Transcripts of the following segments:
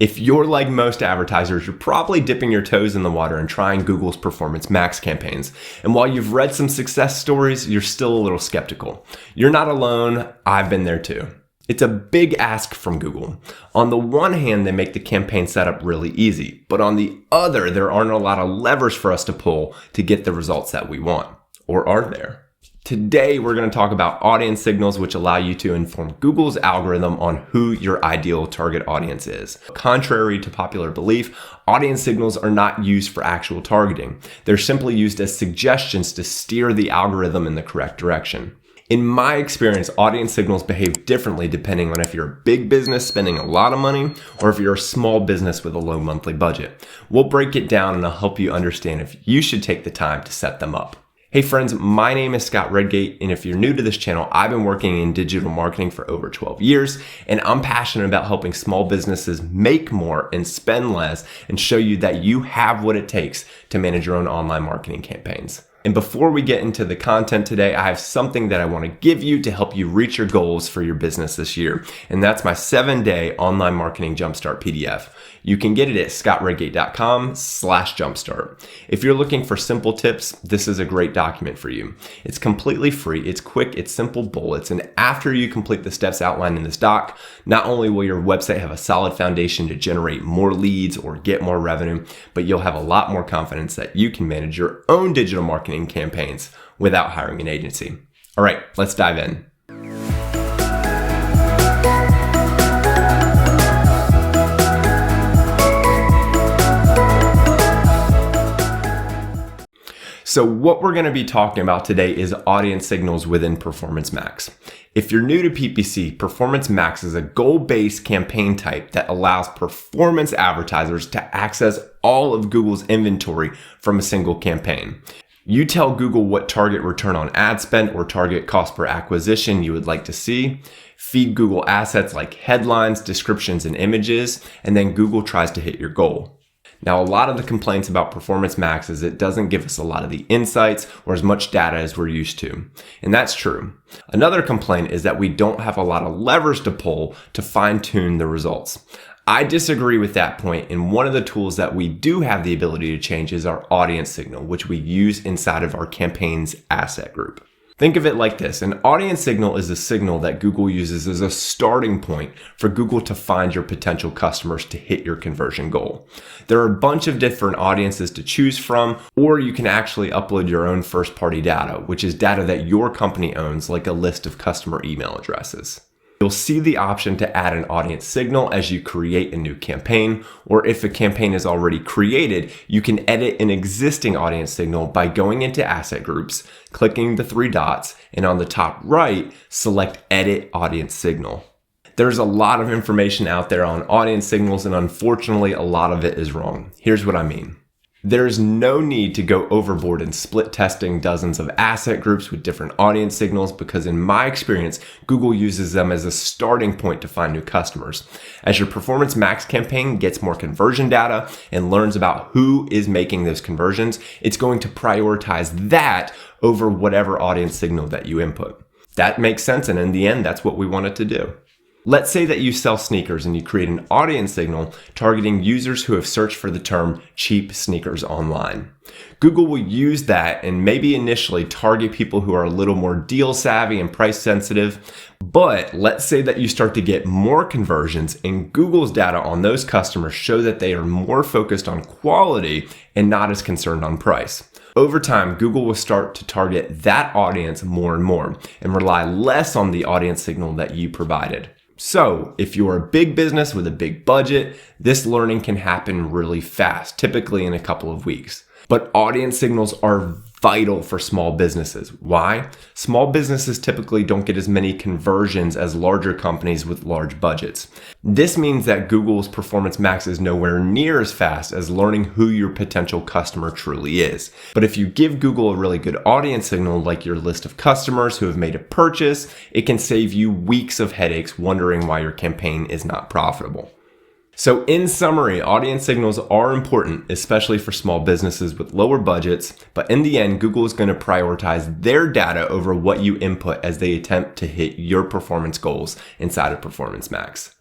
If you're like most advertisers, you're probably dipping your toes in the water and trying Google's Performance Max campaigns. And while you've read some success stories, you're still a little skeptical. You're not alone. I've been there too. It's a big ask from Google. On the one hand, they make the campaign setup really easy, but on the other, there aren't a lot of levers for us to pull to get the results that we want. Or are there? Today, we're going to talk about audience signals, which allow you to inform Google's algorithm on who your ideal target audience is. Contrary to popular belief, audience signals are not used for actual targeting. They're simply used as suggestions to steer the algorithm in the correct direction. In my experience, audience signals behave differently depending on if you're a big business spending a lot of money or if you're a small business with a low monthly budget. We'll break it down and I'll help you understand if you should take the time to set them up. Hey friends, my name is Scott Redgate, and if you're new to this channel, I've been working in digital marketing for over 12 years, and I'm passionate about helping small businesses make more and spend less and show you that you have what it takes to manage your own online marketing campaigns. And before we get into the content today, I have something that I want to give you to help you reach your goals for your business this year. And that's my 7-day online marketing jumpstart PDF. You can get it at scottredgate.com/jumpstart. If you're looking for simple tips, this is a great document for you. It's completely free, it's quick, it's simple bullets, and after you complete the steps outlined in this doc, not only will your website have a solid foundation to generate more leads or get more revenue, but you'll have a lot more confidence that you can manage your own digital marketing campaigns without hiring an agency. All right, let's dive in. So what we're going to be talking about today is audience signals within Performance Max. If you're new to PPC, Performance Max is a goal-based campaign type that allows performance advertisers to access all of Google's inventory from a single campaign. You tell Google what target return on ad spend or target cost per acquisition you would like to see, feed Google assets like headlines, descriptions, and images, and then Google tries to hit your goal. Now, a lot of the complaints about Performance Max is it doesn't give us a lot of the insights or as much data as we're used to. And that's true. Another complaint is that we don't have a lot of levers to pull to fine-tune the results. I disagree with that point, and one of the tools that we do have the ability to change is our audience signal, which we use inside of our campaign's asset group. Think of it like this. An audience signal is a signal that Google uses as a starting point for Google to find your potential customers to hit your conversion goal. There are a bunch of different audiences to choose from, or you can actually upload your own first-party data, which is data that your company owns, like a list of customer email addresses. You'll see the option to add an audience signal as you create a new campaign, or if a campaign is already created, you can edit an existing audience signal by going into asset groups, clicking the 3 dots, and on the top right, select Edit Audience Signal. There's a lot of information out there on audience signals, and unfortunately, a lot of it is wrong. Here's what I mean. There's no need to go overboard in split testing dozens of asset groups with different audience signals because in my experience, Google uses them as a starting point to find new customers. As your Performance Max campaign gets more conversion data and learns about who is making those conversions, it's going to prioritize that over whatever audience signal that you input. That makes sense, and in the end, that's what we want it to do. Let's say that you sell sneakers and you create an audience signal targeting users who have searched for the term cheap sneakers online. Google will use that and maybe initially target people who are a little more deal savvy and price sensitive. But let's say that you start to get more conversions and Google's data on those customers show that they are more focused on quality and not as concerned on price. Over time, Google will start to target that audience more and more and rely less on the audience signal that you provided. So if you're a big business with a big budget, this learning can happen really fast, typically in a couple of weeks. But audience signals are vital for small businesses. Why? Small businesses typically don't get as many conversions as larger companies with large budgets. This means that Google's Performance Max is nowhere near as fast as learning who your potential customer truly is. But if you give Google a really good audience signal, like your list of customers who have made a purchase, it can save you weeks of headaches wondering why your campaign is not profitable. So in summary, audience signals are important, especially for small businesses with lower budgets, but in the end, Google is going to prioritize their data over what you input as they attempt to hit your performance goals inside of Performance Max.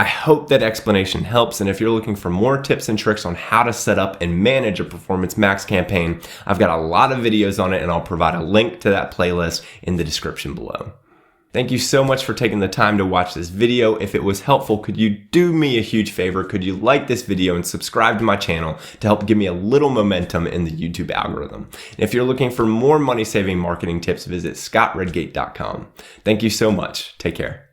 I hope that explanation helps, and if you're looking for more tips and tricks on how to set up and manage a Performance Max campaign, I've got a lot of videos on it, and I'll provide a link to that playlist in the description below. Thank you so much for taking the time to watch this video. If it was helpful, could you do me a huge favor? Could you like this video and subscribe to my channel to help give me a little momentum in the YouTube algorithm? And if you're looking for more money-saving marketing tips, visit scottredgate.com. Thank you so much. Take care.